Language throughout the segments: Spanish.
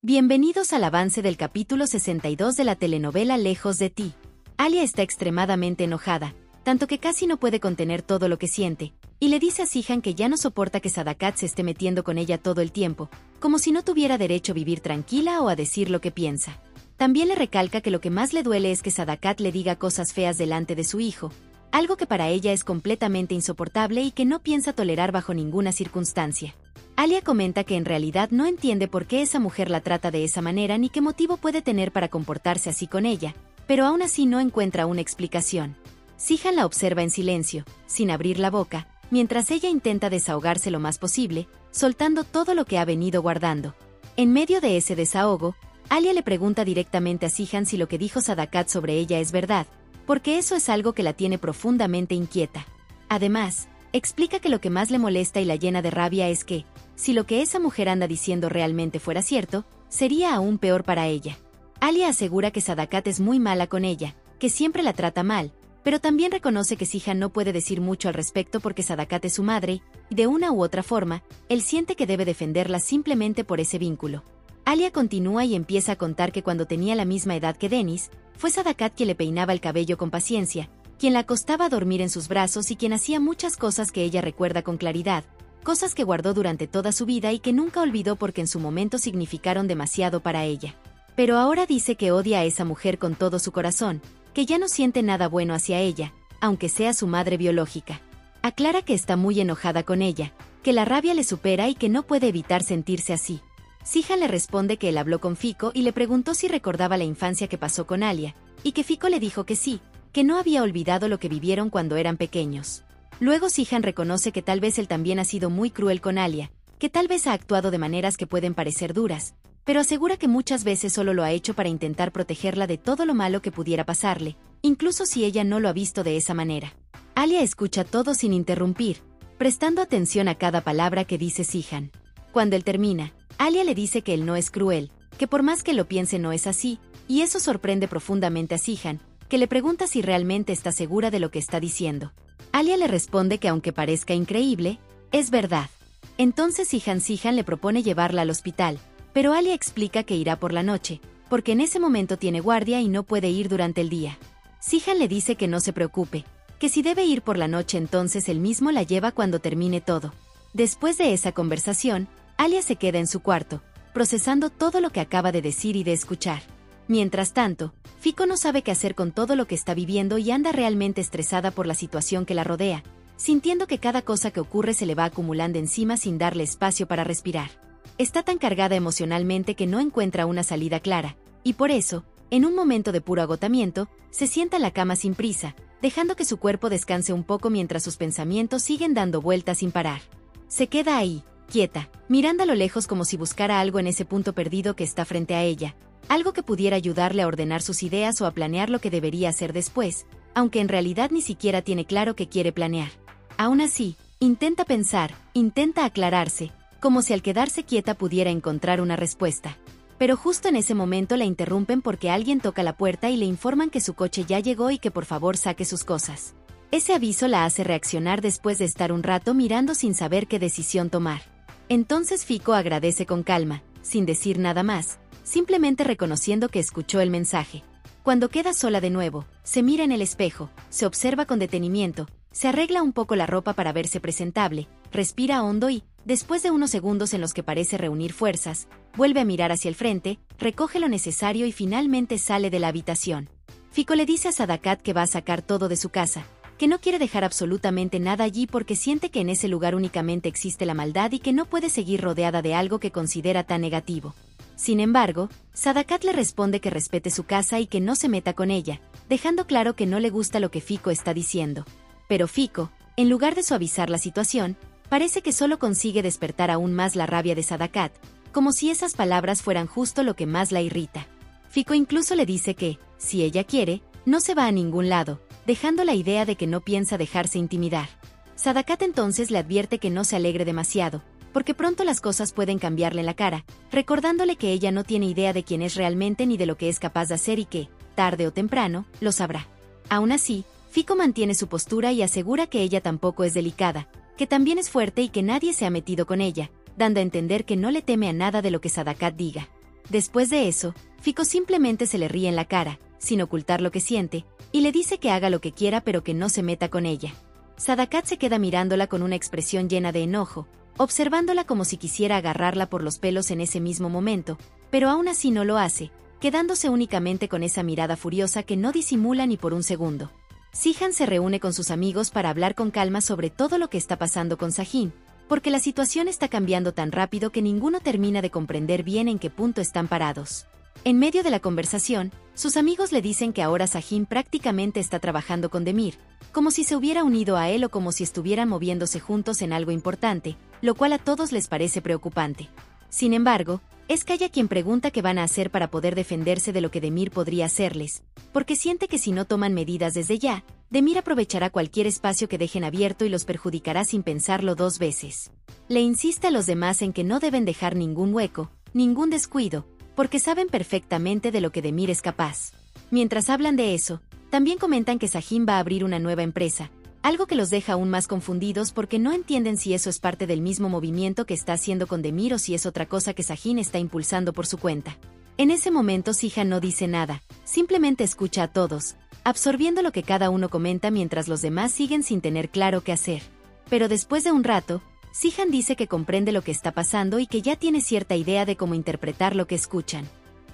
Bienvenidos al avance del capítulo 62 de la telenovela Lejos de ti. Alia está extremadamente enojada, tanto que casi no puede contener todo lo que siente, y le dice a Zihan que ya no soporta que Sadakat se esté metiendo con ella todo el tiempo, como si no tuviera derecho a vivir tranquila o a decir lo que piensa. También le recalca que lo que más le duele es que Sadakat le diga cosas feas delante de su hijo, algo que para ella es completamente insoportable y que no piensa tolerar bajo ninguna circunstancia. Alia comenta que en realidad no entiende por qué esa mujer la trata de esa manera ni qué motivo puede tener para comportarse así con ella, pero aún así no encuentra una explicación. Zihan la observa en silencio, sin abrir la boca, mientras ella intenta desahogarse lo más posible, soltando todo lo que ha venido guardando. En medio de ese desahogo, Alia le pregunta directamente a Zihan si lo que dijo Sadakat sobre ella es verdad, porque eso es algo que la tiene profundamente inquieta. Además, explica que lo que más le molesta y la llena de rabia es que, si lo que esa mujer anda diciendo realmente fuera cierto, sería aún peor para ella. Alia asegura que Sadakat es muy mala con ella, que siempre la trata mal, pero también reconoce que Zihan no puede decir mucho al respecto porque Sadakat es su madre, y de una u otra forma, él siente que debe defenderla simplemente por ese vínculo. Alia continúa y empieza a contar que cuando tenía la misma edad que Dennis, fue Sadakat quien le peinaba el cabello con paciencia, quien la acostaba a dormir en sus brazos y quien hacía muchas cosas que ella recuerda con claridad, cosas que guardó durante toda su vida y que nunca olvidó porque en su momento significaron demasiado para ella. Pero ahora dice que odia a esa mujer con todo su corazón, que ya no siente nada bueno hacia ella, aunque sea su madre biológica. Aclara que está muy enojada con ella, que la rabia le supera y que no puede evitar sentirse así. Zihan le responde que él habló con Fico y le preguntó si recordaba la infancia que pasó con Alia, y que Fico le dijo que sí, que no había olvidado lo que vivieron cuando eran pequeños. Luego Zihan reconoce que tal vez él también ha sido muy cruel con Alia, que tal vez ha actuado de maneras que pueden parecer duras, pero asegura que muchas veces solo lo ha hecho para intentar protegerla de todo lo malo que pudiera pasarle, incluso si ella no lo ha visto de esa manera. Alia escucha todo sin interrumpir, prestando atención a cada palabra que dice Zihan. Cuando él termina, Alia le dice que él no es cruel, que por más que lo piense no es así, y eso sorprende profundamente a Zihan, que le pregunta si realmente está segura de lo que está diciendo. Alia le responde que aunque parezca increíble, es verdad. Entonces Zihan le propone llevarla al hospital, pero Alia explica que irá por la noche, porque en ese momento tiene guardia y no puede ir durante el día. Zihan le dice que no se preocupe, que si debe ir por la noche entonces él mismo la lleva cuando termine todo. Después de esa conversación, Alia se queda en su cuarto, procesando todo lo que acaba de decir y de escuchar. Mientras tanto, Fico no sabe qué hacer con todo lo que está viviendo y anda realmente estresada por la situación que la rodea, sintiendo que cada cosa que ocurre se le va acumulando encima sin darle espacio para respirar. Está tan cargada emocionalmente que no encuentra una salida clara, y por eso, en un momento de puro agotamiento, se sienta en la cama sin prisa, dejando que su cuerpo descanse un poco mientras sus pensamientos siguen dando vueltas sin parar. Se queda ahí, quieta, mirando a lo lejos como si buscara algo en ese punto perdido que está frente a ella, algo que pudiera ayudarle a ordenar sus ideas o a planear lo que debería hacer después, aunque en realidad ni siquiera tiene claro qué quiere planear. Aún así, intenta pensar, intenta aclararse, como si al quedarse quieta pudiera encontrar una respuesta. Pero justo en ese momento la interrumpen porque alguien toca la puerta y le informan que su coche ya llegó y que por favor saque sus cosas. Ese aviso la hace reaccionar después de estar un rato mirando sin saber qué decisión tomar. Entonces Fico agradece con calma, sin decir nada más, simplemente reconociendo que escuchó el mensaje. Cuando queda sola de nuevo, se mira en el espejo, se observa con detenimiento, se arregla un poco la ropa para verse presentable, respira hondo y, después de unos segundos en los que parece reunir fuerzas, vuelve a mirar hacia el frente, recoge lo necesario y finalmente sale de la habitación. Fico le dice a Sadakat que va a sacar todo de su casa, que no quiere dejar absolutamente nada allí porque siente que en ese lugar únicamente existe la maldad y que no puede seguir rodeada de algo que considera tan negativo. Sin embargo, Sadakat le responde que respete su casa y que no se meta con ella, dejando claro que no le gusta lo que Fico está diciendo. Pero Fico, en lugar de suavizar la situación, parece que solo consigue despertar aún más la rabia de Sadakat, como si esas palabras fueran justo lo que más la irrita. Fico incluso le dice que, si ella quiere, no se va a ningún lado, dejando la idea de que no piensa dejarse intimidar. Sadakat entonces le advierte que no se alegre demasiado, porque pronto las cosas pueden cambiarle en la cara, recordándole que ella no tiene idea de quién es realmente ni de lo que es capaz de hacer y que, tarde o temprano, lo sabrá. Aún así, Fico mantiene su postura y asegura que ella tampoco es delicada, que también es fuerte y que nadie se ha metido con ella, dando a entender que no le teme a nada de lo que Sadakat diga. Después de eso, Fiko simplemente se le ríe en la cara, sin ocultar lo que siente, y le dice que haga lo que quiera pero que no se meta con ella. Sadakat se queda mirándola con una expresión llena de enojo, observándola como si quisiera agarrarla por los pelos en ese mismo momento, pero aún así no lo hace, quedándose únicamente con esa mirada furiosa que no disimula ni por un segundo. Sihan se reúne con sus amigos para hablar con calma sobre todo lo que está pasando con Sajin, porque la situación está cambiando tan rápido que ninguno termina de comprender bien en qué punto están parados. En medio de la conversación, sus amigos le dicen que ahora Sajin prácticamente está trabajando con Demir, como si se hubiera unido a él o como si estuvieran moviéndose juntos en algo importante, lo cual a todos les parece preocupante. Sin embargo, es Kaya quien pregunta qué van a hacer para poder defenderse de lo que Demir podría hacerles, porque siente que si no toman medidas desde ya, Demir aprovechará cualquier espacio que dejen abierto y los perjudicará sin pensarlo dos veces. Le insiste a los demás en que no deben dejar ningún hueco, ningún descuido, porque saben perfectamente de lo que Demir es capaz. Mientras hablan de eso, también comentan que Sajin va a abrir una nueva empresa, algo que los deja aún más confundidos porque no entienden si eso es parte del mismo movimiento que está haciendo con Demir o si es otra cosa que Sajin está impulsando por su cuenta. En ese momento Sihan no dice nada, simplemente escucha a todos, absorbiendo lo que cada uno comenta mientras los demás siguen sin tener claro qué hacer. Pero después de un rato, Sihan dice que comprende lo que está pasando y que ya tiene cierta idea de cómo interpretar lo que escuchan.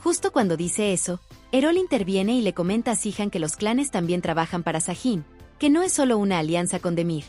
Justo cuando dice eso, Erol interviene y le comenta a Sihan que los clanes también trabajan para Sajin, que no es solo una alianza con Demir,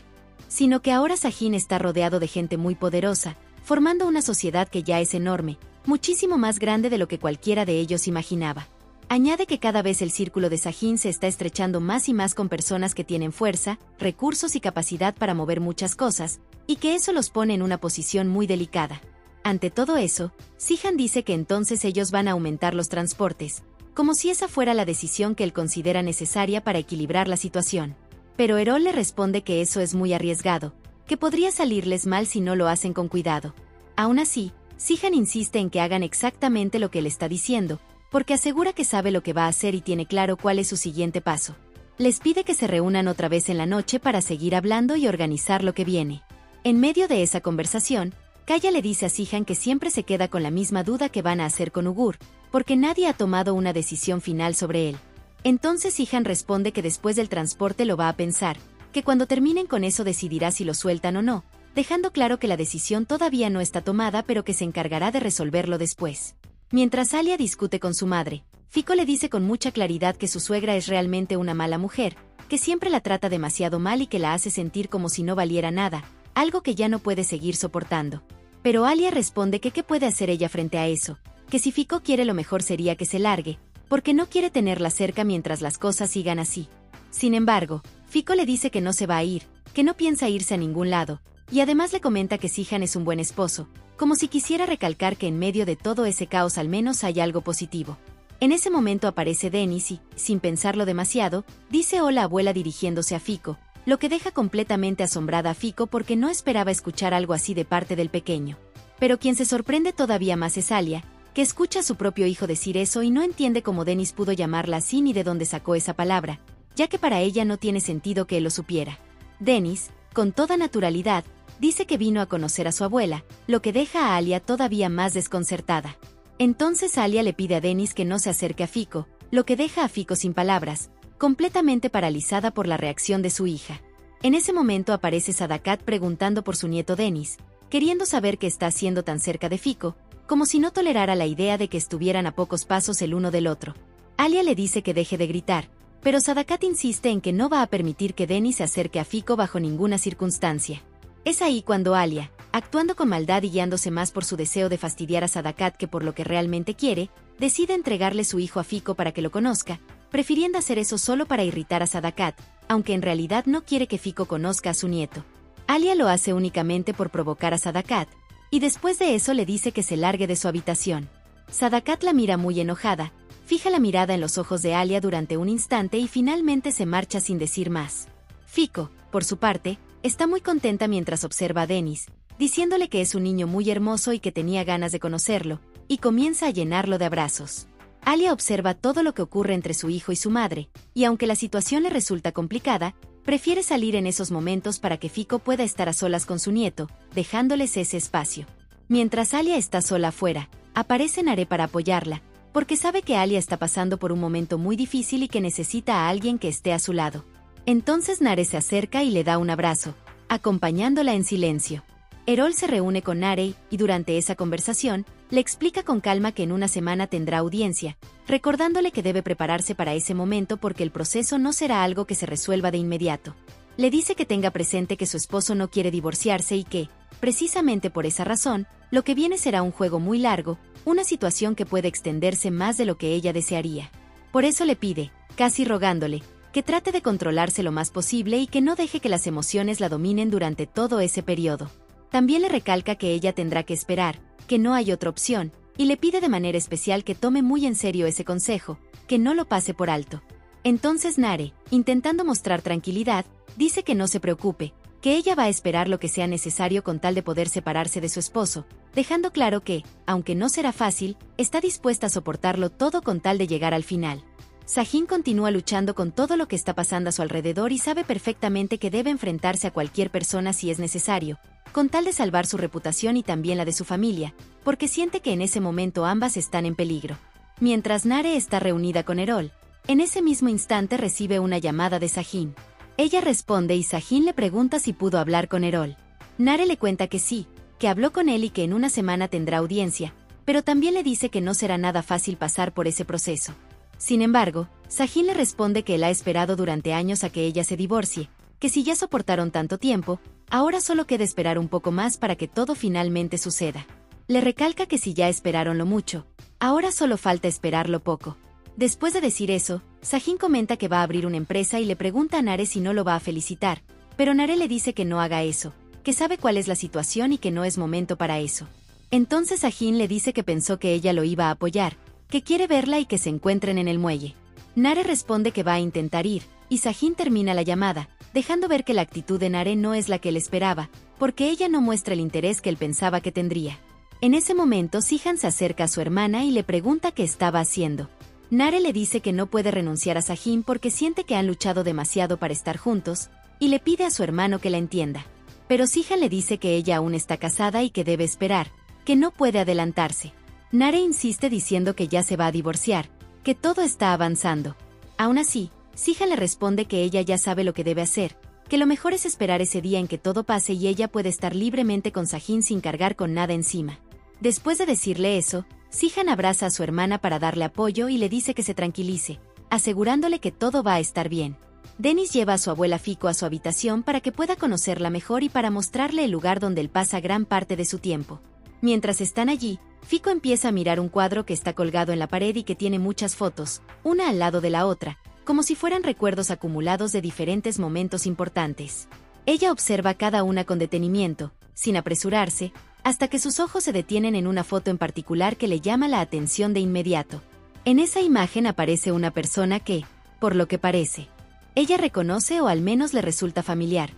sino que ahora Sajin está rodeado de gente muy poderosa, formando una sociedad que ya es enorme, muchísimo más grande de lo que cualquiera de ellos imaginaba. Añade que cada vez el círculo de Sajin se está estrechando más y más con personas que tienen fuerza, recursos y capacidad para mover muchas cosas, y que eso los pone en una posición muy delicada. Ante todo eso, Sihan dice que entonces ellos van a aumentar los transportes, como si esa fuera la decisión que él considera necesaria para equilibrar la situación. Pero Erol le responde que eso es muy arriesgado, que podría salirles mal si no lo hacen con cuidado. Aún así, Sihan insiste en que hagan exactamente lo que él está diciendo, porque asegura que sabe lo que va a hacer y tiene claro cuál es su siguiente paso. Les pide que se reúnan otra vez en la noche para seguir hablando y organizar lo que viene. En medio de esa conversación, Kaya le dice a Sihan que siempre se queda con la misma duda que van a hacer con Ugur, porque nadie ha tomado una decisión final sobre él. Entonces Sihan responde que después del transporte lo va a pensar, que cuando terminen con eso decidirá si lo sueltan o no, dejando claro que la decisión todavía no está tomada pero que se encargará de resolverlo después. Mientras Alia discute con su madre, Fiko le dice con mucha claridad que su suegra es realmente una mala mujer, que siempre la trata demasiado mal y que la hace sentir como si no valiera nada, algo que ya no puede seguir soportando. Pero Alia responde que qué puede hacer ella frente a eso, que si Fiko quiere lo mejor sería que se largue, porque no quiere tenerla cerca mientras las cosas sigan así. Sin embargo, Fiko le dice que no se va a ir, que no piensa irse a ningún lado, y además le comenta que Sihan es un buen esposo, como si quisiera recalcar que en medio de todo ese caos al menos hay algo positivo. En ese momento aparece Dennis y, sin pensarlo demasiado, dice hola abuela dirigiéndose a Fiko, lo que deja completamente asombrada a Fiko porque no esperaba escuchar algo así de parte del pequeño. Pero quien se sorprende todavía más es Alia, que escucha a su propio hijo decir eso y no entiende cómo Dennis pudo llamarla así ni de dónde sacó esa palabra, ya que para ella no tiene sentido que él lo supiera. Dennis, con toda naturalidad, dice que vino a conocer a su abuela, lo que deja a Alia todavía más desconcertada. Entonces Alia le pide a Dennis que no se acerque a Fiko, lo que deja a Fiko sin palabras, completamente paralizada por la reacción de su hija. En ese momento aparece Sadakat preguntando por su nieto Dennis, queriendo saber qué está haciendo tan cerca de Fiko, como si no tolerara la idea de que estuvieran a pocos pasos el uno del otro. Alia le dice que deje de gritar, pero Sadakat insiste en que no va a permitir que Dennis se acerque a Fiko bajo ninguna circunstancia. Es ahí cuando Alia, actuando con maldad y guiándose más por su deseo de fastidiar a Sadakat que por lo que realmente quiere, decide entregarle su hijo a Fiko para que lo conozca, prefiriendo hacer eso solo para irritar a Sadakat, aunque en realidad no quiere que Fiko conozca a su nieto. Alia lo hace únicamente por provocar a Sadakat, y después de eso le dice que se largue de su habitación. Sadakat la mira muy enojada, fija la mirada en los ojos de Alia durante un instante y finalmente se marcha sin decir más. Fiko, por su parte, está muy contenta mientras observa a Dennis, diciéndole que es un niño muy hermoso y que tenía ganas de conocerlo, y comienza a llenarlo de abrazos. Alia observa todo lo que ocurre entre su hijo y su madre, y aunque la situación le resulta complicada, prefiere salir en esos momentos para que Fiko pueda estar a solas con su nieto, dejándoles ese espacio. Mientras Alia está sola afuera, Aparece Nare para apoyarla, porque sabe que Alia está pasando por un momento muy difícil y que necesita a alguien que esté a su lado. Entonces Nare se acerca y le da un abrazo, acompañándola en silencio. Erol se reúne con Nare y durante esa conversación, le explica con calma que en una semana tendrá audiencia, recordándole que debe prepararse para ese momento porque el proceso no será algo que se resuelva de inmediato. Le dice que tenga presente que su esposo no quiere divorciarse y que, precisamente por esa razón, lo que viene será un juego muy largo, una situación que puede extenderse más de lo que ella desearía. Por eso le pide, casi rogándole, que trate de controlarse lo más posible y que no deje que las emociones la dominen durante todo ese periodo. También le recalca que ella tendrá que esperar, que no hay otra opción, y le pide de manera especial que tome muy en serio ese consejo, que no lo pase por alto. Entonces Nare, intentando mostrar tranquilidad, dice que no se preocupe, que ella va a esperar lo que sea necesario con tal de poder separarse de su esposo, dejando claro que, aunque no será fácil, está dispuesta a soportarlo todo con tal de llegar al final. Sajin continúa luchando con todo lo que está pasando a su alrededor y sabe perfectamente que debe enfrentarse a cualquier persona si es necesario, con tal de salvar su reputación y también la de su familia, porque siente que en ese momento ambas están en peligro. Mientras Nare está reunida con Erol, en ese mismo instante recibe una llamada de Sajin. Ella responde y Sajin le pregunta si pudo hablar con Erol. Nare le cuenta que sí, que habló con él y que en una semana tendrá audiencia, pero también le dice que no será nada fácil pasar por ese proceso. Sin embargo, Sajin le responde que él ha esperado durante años a que ella se divorcie, que si ya soportaron tanto tiempo, ahora solo queda esperar un poco más para que todo finalmente suceda. Le recalca que si ya esperaron lo mucho, ahora solo falta esperar lo poco. Después de decir eso, Sajin comenta que va a abrir una empresa y le pregunta a Nare si no lo va a felicitar, pero Nare le dice que no haga eso, que sabe cuál es la situación y que no es momento para eso. Entonces Sajin le dice que pensó que ella lo iba a apoyar, que quiere verla y que se encuentren en el muelle. Nare responde que va a intentar ir, y Sajin termina la llamada, dejando ver que la actitud de Nare no es la que él esperaba, porque ella no muestra el interés que él pensaba que tendría. En ese momento Sihan se acerca a su hermana y le pregunta qué estaba haciendo. Nare le dice que no puede renunciar a Sajin porque siente que han luchado demasiado para estar juntos, y le pide a su hermano que la entienda. Pero Sihan le dice que ella aún está casada y que debe esperar, que no puede adelantarse. Nare insiste diciendo que ya se va a divorciar, que todo está avanzando. Aún así, Sihan le responde que ella ya sabe lo que debe hacer, que lo mejor es esperar ese día en que todo pase y ella puede estar libremente con Sajin sin cargar con nada encima. Después de decirle eso, Sihan abraza a su hermana para darle apoyo y le dice que se tranquilice, asegurándole que todo va a estar bien. Dennis lleva a su abuela Fiko a su habitación para que pueda conocerla mejor y para mostrarle el lugar donde él pasa gran parte de su tiempo. Mientras están allí, Fiko empieza a mirar un cuadro que está colgado en la pared y que tiene muchas fotos, una al lado de la otra, como si fueran recuerdos acumulados de diferentes momentos importantes. Ella observa cada una con detenimiento, sin apresurarse, hasta que sus ojos se detienen en una foto en particular que le llama la atención de inmediato. En esa imagen aparece una persona que, por lo que parece, ella reconoce o al menos le resulta familiar.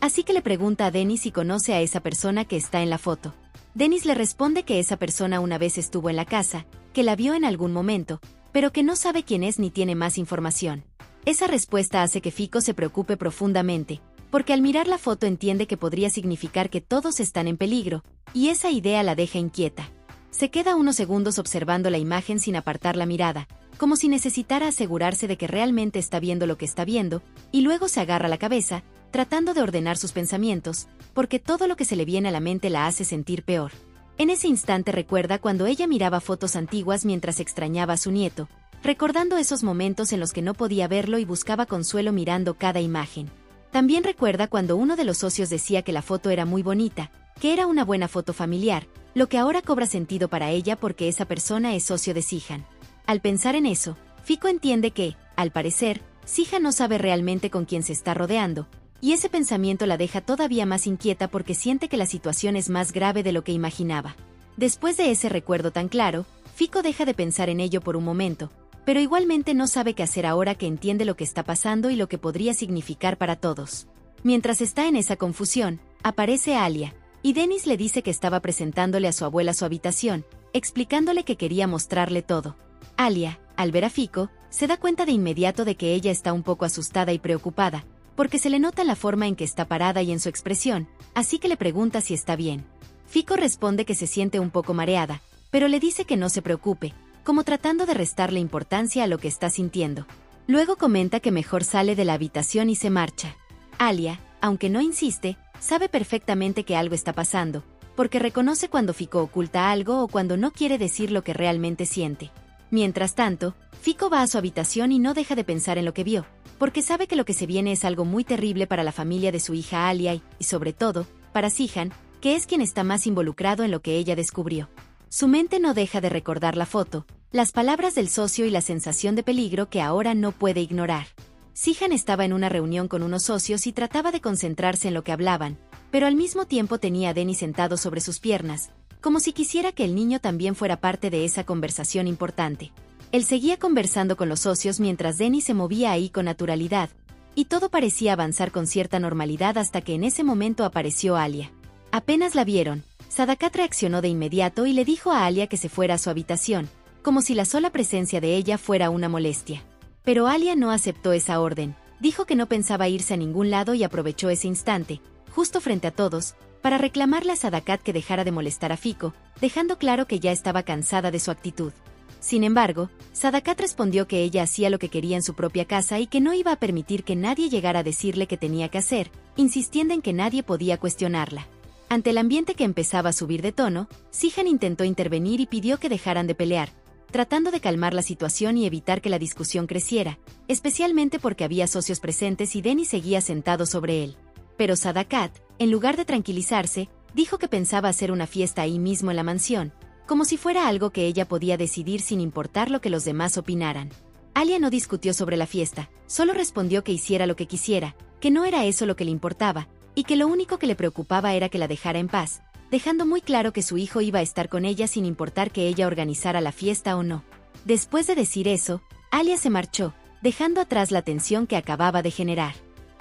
Así que le pregunta a Dennis si conoce a esa persona que está en la foto. Dennis le responde que esa persona una vez estuvo en la casa, que la vio en algún momento, pero que no sabe quién es ni tiene más información. Esa respuesta hace que Fiko se preocupe profundamente, porque al mirar la foto entiende que podría significar que todos están en peligro, y esa idea la deja inquieta. Se queda unos segundos observando la imagen sin apartar la mirada, como si necesitara asegurarse de que realmente está viendo lo que está viendo, y luego se agarra la cabeza, tratando de ordenar sus pensamientos, porque todo lo que se le viene a la mente la hace sentir peor. En ese instante recuerda cuando ella miraba fotos antiguas mientras extrañaba a su nieto, recordando esos momentos en los que no podía verlo y buscaba consuelo mirando cada imagen. También recuerda cuando uno de los socios decía que la foto era muy bonita, que era una buena foto familiar, lo que ahora cobra sentido para ella porque esa persona es socio de Sihan. Al pensar en eso, Fiko entiende que, al parecer, Sihan no sabe realmente con quién se está rodeando, y ese pensamiento la deja todavía más inquieta porque siente que la situación es más grave de lo que imaginaba. Después de ese recuerdo tan claro, Fiko deja de pensar en ello por un momento, pero igualmente no sabe qué hacer ahora que entiende lo que está pasando y lo que podría significar para todos. Mientras está en esa confusión, aparece Alia, y Dennis le dice que estaba presentándole a su abuela su habitación, explicándole que quería mostrarle todo. Alia, al ver a Fiko, se da cuenta de inmediato de que ella está un poco asustada y preocupada, porque se le nota la forma en que está parada y en su expresión, así que le pregunta si está bien. Fiko responde que se siente un poco mareada, pero le dice que no se preocupe, como tratando de restarle importancia a lo que está sintiendo. Luego comenta que mejor sale de la habitación y se marcha. Alia, aunque no insiste, sabe perfectamente que algo está pasando, porque reconoce cuando Fiko oculta algo o cuando no quiere decir lo que realmente siente. Mientras tanto, Fiko va a su habitación y no deja de pensar en lo que vio, porque sabe que lo que se viene es algo muy terrible para la familia de su hija Alia y, sobre todo, para Zihan, que es quien está más involucrado en lo que ella descubrió. Su mente no deja de recordar la foto, las palabras del socio y la sensación de peligro que ahora no puede ignorar. Zihan estaba en una reunión con unos socios y trataba de concentrarse en lo que hablaban, pero al mismo tiempo tenía a Dennis sentado sobre sus piernas, como si quisiera que el niño también fuera parte de esa conversación importante. Él seguía conversando con los socios mientras Dennis se movía ahí con naturalidad, y todo parecía avanzar con cierta normalidad hasta que en ese momento apareció Alia. Apenas la vieron, Sadakat reaccionó de inmediato y le dijo a Alia que se fuera a su habitación, como si la sola presencia de ella fuera una molestia. Pero Alia no aceptó esa orden, dijo que no pensaba irse a ningún lado y aprovechó ese instante, justo frente a todos, para reclamarle a Sadakat que dejara de molestar a Fiko, dejando claro que ya estaba cansada de su actitud. Sin embargo, Sadakat respondió que ella hacía lo que quería en su propia casa y que no iba a permitir que nadie llegara a decirle qué tenía que hacer, insistiendo en que nadie podía cuestionarla. Ante el ambiente que empezaba a subir de tono, Zihan intentó intervenir y pidió que dejaran de pelear, tratando de calmar la situación y evitar que la discusión creciera, especialmente porque había socios presentes y Dennis seguía sentado sobre él. Pero Sadakat, en lugar de tranquilizarse, dijo que pensaba hacer una fiesta ahí mismo en la mansión, como si fuera algo que ella podía decidir sin importar lo que los demás opinaran. Alia no discutió sobre la fiesta, solo respondió que hiciera lo que quisiera, que no era eso lo que le importaba, y que lo único que le preocupaba era que la dejara en paz, dejando muy claro que su hijo iba a estar con ella sin importar que ella organizara la fiesta o no. Después de decir eso, Alia se marchó, dejando atrás la tensión que acababa de generar.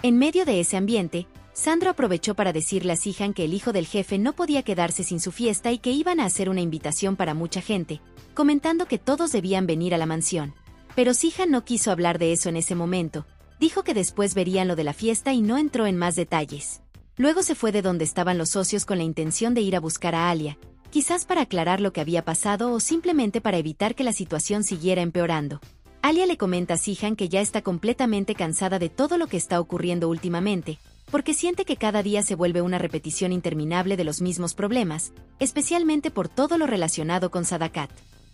En medio de ese ambiente, Sandro aprovechó para decirle a Zihan que el hijo del jefe no podía quedarse sin su fiesta y que iban a hacer una invitación para mucha gente, comentando que todos debían venir a la mansión. Pero Zihan no quiso hablar de eso en ese momento, dijo que después verían lo de la fiesta y no entró en más detalles. Luego se fue de donde estaban los socios con la intención de ir a buscar a Alia, quizás para aclarar lo que había pasado o simplemente para evitar que la situación siguiera empeorando. Alia le comenta a Zihan que ya está completamente cansada de todo lo que está ocurriendo últimamente, porque siente que cada día se vuelve una repetición interminable de los mismos problemas, especialmente por todo lo relacionado con Sadakat.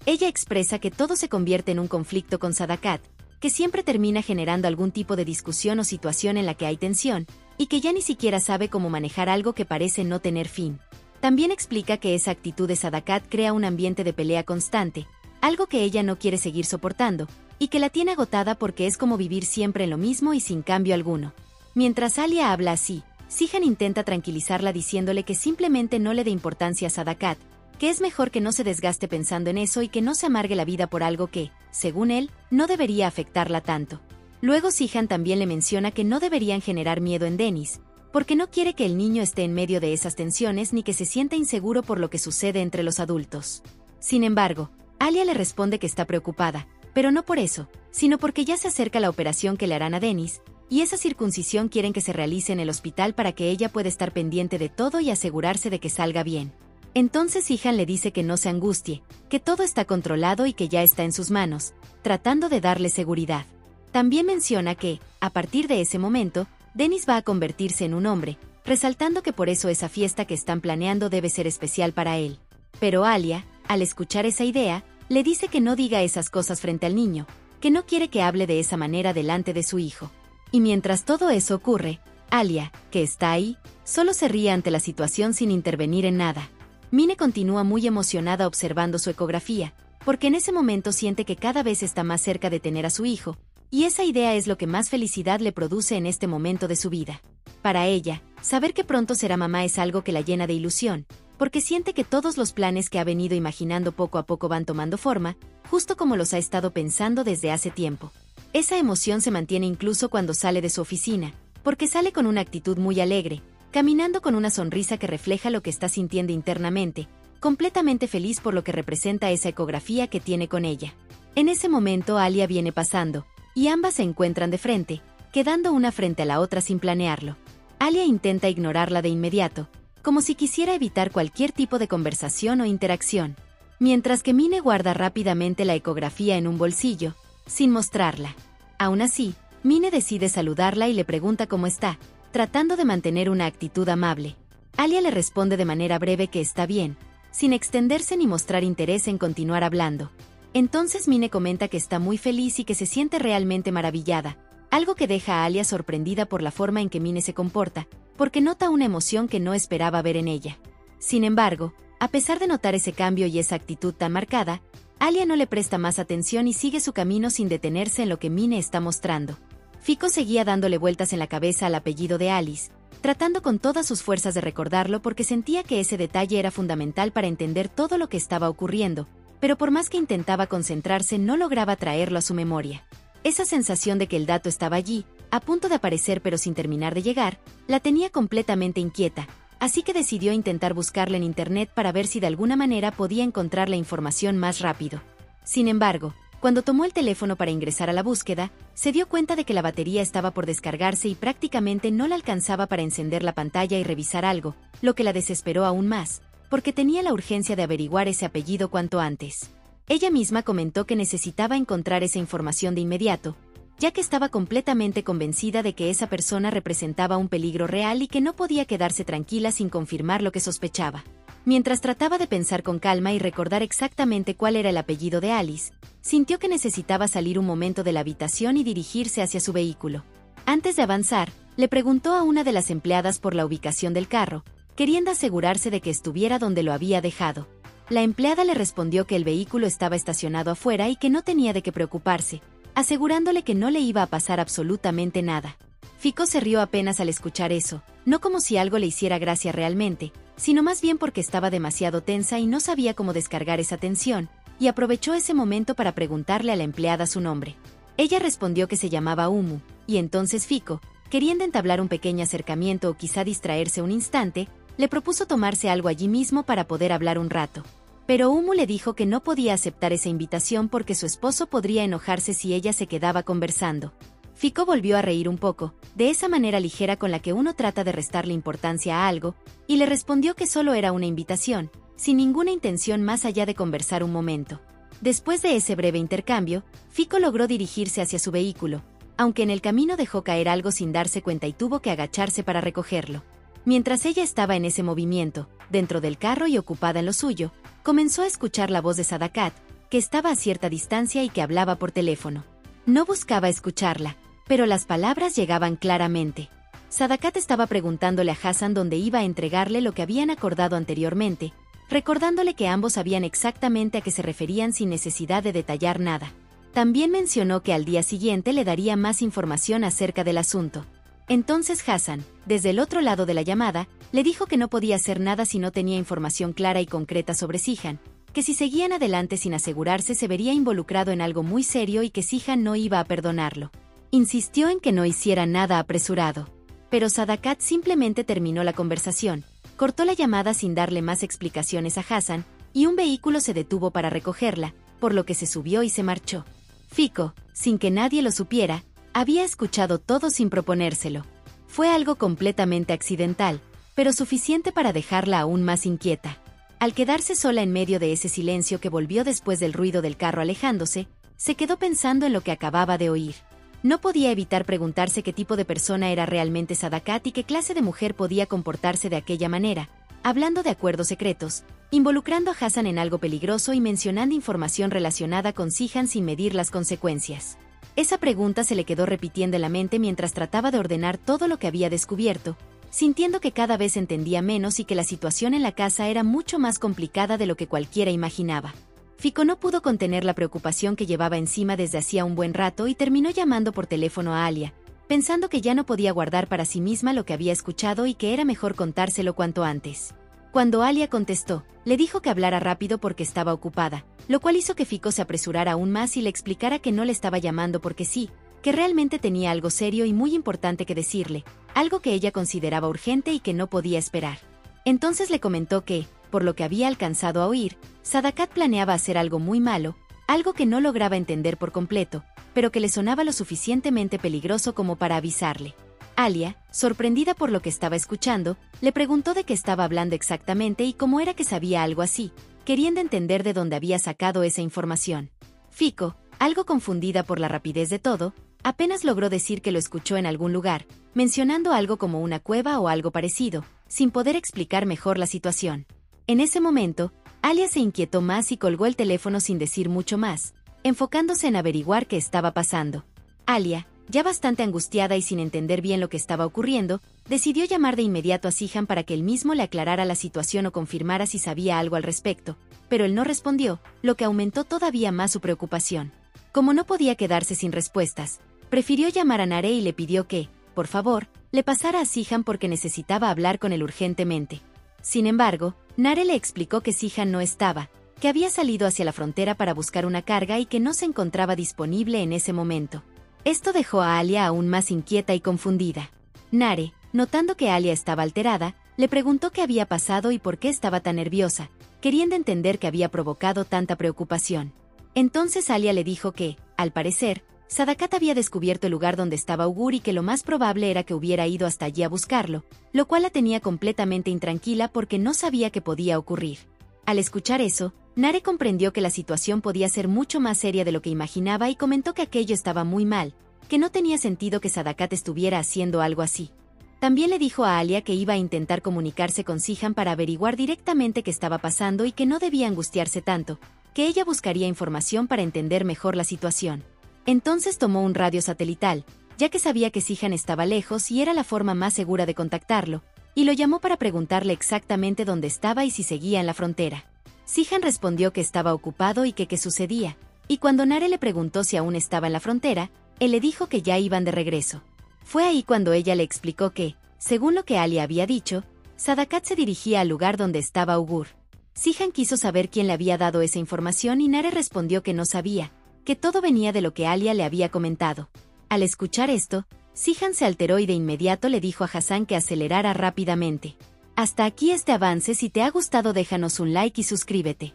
Ella expresa que todo se convierte en un conflicto con Sadakat, que siempre termina generando algún tipo de discusión o situación en la que hay tensión, y que ya ni siquiera sabe cómo manejar algo que parece no tener fin. También explica que esa actitud de Sadakat crea un ambiente de pelea constante, algo que ella no quiere seguir soportando, y que la tiene agotada porque es como vivir siempre en lo mismo y sin cambio alguno. Mientras Alia habla así, Zihan intenta tranquilizarla diciéndole que simplemente no le dé importancia a Sadakat, que es mejor que no se desgaste pensando en eso y que no se amargue la vida por algo que, según él, no debería afectarla tanto. Luego Zihan también le menciona que no deberían generar miedo en Dennis, porque no quiere que el niño esté en medio de esas tensiones ni que se sienta inseguro por lo que sucede entre los adultos. Sin embargo, Alia le responde que está preocupada, pero no por eso, sino porque ya se acerca la operación que le harán a Dennis, y esa circuncisión quieren que se realice en el hospital para que ella pueda estar pendiente de todo y asegurarse de que salga bien. Entonces Zihan le dice que no se angustie, que todo está controlado y que ya está en sus manos, tratando de darle seguridad. También menciona que, a partir de ese momento, Dennis va a convertirse en un hombre, resaltando que por eso esa fiesta que están planeando debe ser especial para él. Pero Alia, al escuchar esa idea, le dice que no diga esas cosas frente al niño, que no quiere que hable de esa manera delante de su hijo. Y mientras todo eso ocurre, Alia, que está ahí, solo se ríe ante la situación sin intervenir en nada. Mine continúa muy emocionada observando su ecografía, porque en ese momento siente que cada vez está más cerca de tener a su hijo, y esa idea es lo que más felicidad le produce en este momento de su vida. Para ella, saber que pronto será mamá es algo que la llena de ilusión, porque siente que todos los planes que ha venido imaginando poco a poco van tomando forma, justo como los ha estado pensando desde hace tiempo. Esa emoción se mantiene incluso cuando sale de su oficina, porque sale con una actitud muy alegre, caminando con una sonrisa que refleja lo que está sintiendo internamente, completamente feliz por lo que representa esa ecografía que tiene con ella. En ese momento Alia viene pasando, y ambas se encuentran de frente, quedando una frente a la otra sin planearlo. Alia intenta ignorarla de inmediato, como si quisiera evitar cualquier tipo de conversación o interacción. mientras que Mine guarda rápidamente la ecografía en un bolsillo, sin mostrarla. Aún así, Mine decide saludarla y le pregunta cómo está, tratando de mantener una actitud amable. Alia le responde de manera breve que está bien, sin extenderse ni mostrar interés en continuar hablando. Entonces Mine comenta que está muy feliz y que se siente realmente maravillada, algo que deja a Alia sorprendida por la forma en que Mine se comporta, porque nota una emoción que no esperaba ver en ella. Sin embargo, a pesar de notar ese cambio y esa actitud tan marcada, Alia no le presta más atención y sigue su camino sin detenerse en lo que Mine está mostrando. Fiko seguía dándole vueltas en la cabeza al apellido de Alice, tratando con todas sus fuerzas de recordarlo porque sentía que ese detalle era fundamental para entender todo lo que estaba ocurriendo, pero por más que intentaba concentrarse no lograba traerlo a su memoria. Esa sensación de que el dato estaba allí, a punto de aparecer pero sin terminar de llegar, la tenía completamente inquieta, así que decidió intentar buscarla en internet para ver si de alguna manera podía encontrar la información más rápido. Sin embargo, cuando tomó el teléfono para ingresar a la búsqueda, se dio cuenta de que la batería estaba por descargarse y prácticamente no la alcanzaba para encender la pantalla y revisar algo, lo que la desesperó aún más, porque tenía la urgencia de averiguar ese apellido cuanto antes. Ella misma comentó que necesitaba encontrar esa información de inmediato, ya que estaba completamente convencida de que esa persona representaba un peligro real y que no podía quedarse tranquila sin confirmar lo que sospechaba. Mientras trataba de pensar con calma y recordar exactamente cuál era el apellido de Alice, sintió que necesitaba salir un momento de la habitación y dirigirse hacia su vehículo. Antes de avanzar, le preguntó a una de las empleadas por la ubicación del carro, queriendo asegurarse de que estuviera donde lo había dejado. La empleada le respondió que el vehículo estaba estacionado afuera y que no tenía de qué preocuparse, asegurándole que no le iba a pasar absolutamente nada. Fiko se rió apenas al escuchar eso, no como si algo le hiciera gracia realmente, sino más bien porque estaba demasiado tensa y no sabía cómo descargar esa tensión, y aprovechó ese momento para preguntarle a la empleada su nombre. Ella respondió que se llamaba Umu, y entonces Fiko, queriendo entablar un pequeño acercamiento o quizá distraerse un instante, le propuso tomarse algo allí mismo para poder hablar un rato. Pero Umu le dijo que no podía aceptar esa invitación porque su esposo podría enojarse si ella se quedaba conversando. Fiko volvió a reír un poco, de esa manera ligera con la que uno trata de restarle importancia a algo, y le respondió que solo era una invitación, sin ninguna intención más allá de conversar un momento. Después de ese breve intercambio, Fiko logró dirigirse hacia su vehículo, aunque en el camino dejó caer algo sin darse cuenta y tuvo que agacharse para recogerlo. Mientras ella estaba en ese movimiento, dentro del carro y ocupada en lo suyo, comenzó a escuchar la voz de Sadakat, que estaba a cierta distancia y que hablaba por teléfono. No buscaba escucharla, pero las palabras llegaban claramente. Sadakat estaba preguntándole a Hassan dónde iba a entregarle lo que habían acordado anteriormente, recordándole que ambos sabían exactamente a qué se referían sin necesidad de detallar nada. También mencionó que al día siguiente le daría más información acerca del asunto. Entonces Hassan, desde el otro lado de la llamada, le dijo que no podía hacer nada si no tenía información clara y concreta sobre Sihan, que si seguían adelante sin asegurarse se vería involucrado en algo muy serio y que Sihan no iba a perdonarlo. Insistió en que no hiciera nada apresurado. Pero Sadakat simplemente terminó la conversación, cortó la llamada sin darle más explicaciones a Hassan, y un vehículo se detuvo para recogerla, por lo que se subió y se marchó. Fiko, sin que nadie lo supiera, había escuchado todo sin proponérselo. Fue algo completamente accidental, pero suficiente para dejarla aún más inquieta. Al quedarse sola en medio de ese silencio que volvió después del ruido del carro alejándose, se quedó pensando en lo que acababa de oír. No podía evitar preguntarse qué tipo de persona era realmente Sadakat y qué clase de mujer podía comportarse de aquella manera, hablando de acuerdos secretos, involucrando a Hassan en algo peligroso y mencionando información relacionada con Sihan sin medir las consecuencias. Esa pregunta se le quedó repitiendo en la mente mientras trataba de ordenar todo lo que había descubierto, sintiendo que cada vez entendía menos y que la situación en la casa era mucho más complicada de lo que cualquiera imaginaba. Fiko no pudo contener la preocupación que llevaba encima desde hacía un buen rato y terminó llamando por teléfono a Alia, pensando que ya no podía guardar para sí misma lo que había escuchado y que era mejor contárselo cuanto antes. Cuando Alia contestó, le dijo que hablara rápido porque estaba ocupada, lo cual hizo que Fiko se apresurara aún más y le explicara que no le estaba llamando porque sí, que realmente tenía algo serio y muy importante que decirle, algo que ella consideraba urgente y que no podía esperar. Entonces le comentó que, por lo que había alcanzado a oír, Sadakat planeaba hacer algo muy malo, algo que no lograba entender por completo, pero que le sonaba lo suficientemente peligroso como para avisarle. Alia, sorprendida por lo que estaba escuchando, le preguntó de qué estaba hablando exactamente y cómo era que sabía algo así, queriendo entender de dónde había sacado esa información. Fiko, algo confundida por la rapidez de todo, apenas logró decir que lo escuchó en algún lugar, mencionando algo como una cueva o algo parecido, sin poder explicar mejor la situación. En ese momento, Alia se inquietó más y colgó el teléfono sin decir mucho más, enfocándose en averiguar qué estaba pasando. Alia, ya bastante angustiada y sin entender bien lo que estaba ocurriendo, decidió llamar de inmediato a Sihan para que él mismo le aclarara la situación o confirmara si sabía algo al respecto, pero él no respondió, lo que aumentó todavía más su preocupación. Como no podía quedarse sin respuestas, prefirió llamar a Nare y le pidió que, por favor, le pasara a Sihan porque necesitaba hablar con él urgentemente. Sin embargo, Nare le explicó que Sihan no estaba, que había salido hacia la frontera para buscar una carga y que no se encontraba disponible en ese momento. Esto dejó a Alia aún más inquieta y confundida. Nare, notando que Alia estaba alterada, le preguntó qué había pasado y por qué estaba tan nerviosa, queriendo entender qué había provocado tanta preocupación. Entonces Alia le dijo que, al parecer, Sadakat había descubierto el lugar donde estaba Augur y que lo más probable era que hubiera ido hasta allí a buscarlo, lo cual la tenía completamente intranquila porque no sabía qué podía ocurrir. Al escuchar eso, Nare comprendió que la situación podía ser mucho más seria de lo que imaginaba y comentó que aquello estaba muy mal, que no tenía sentido que Sadakat estuviera haciendo algo así. También le dijo a Alia que iba a intentar comunicarse con Sihan para averiguar directamente qué estaba pasando y que no debía angustiarse tanto, que ella buscaría información para entender mejor la situación. Entonces tomó un radio satelital, ya que sabía que Sihan estaba lejos y era la forma más segura de contactarlo, y lo llamó para preguntarle exactamente dónde estaba y si seguía en la frontera. Sihan respondió que estaba ocupado y que qué sucedía, y cuando Nare le preguntó si aún estaba en la frontera, él le dijo que ya iban de regreso. Fue ahí cuando ella le explicó que, según lo que Alia había dicho, Sadakat se dirigía al lugar donde estaba Augur. Sihan quiso saber quién le había dado esa información y Nare respondió que no sabía, que todo venía de lo que Alia le había comentado. Al escuchar esto, Sihan se alteró y de inmediato le dijo a Hassan que acelerara rápidamente. Hasta aquí este avance. Si te ha gustado déjanos un like y suscríbete.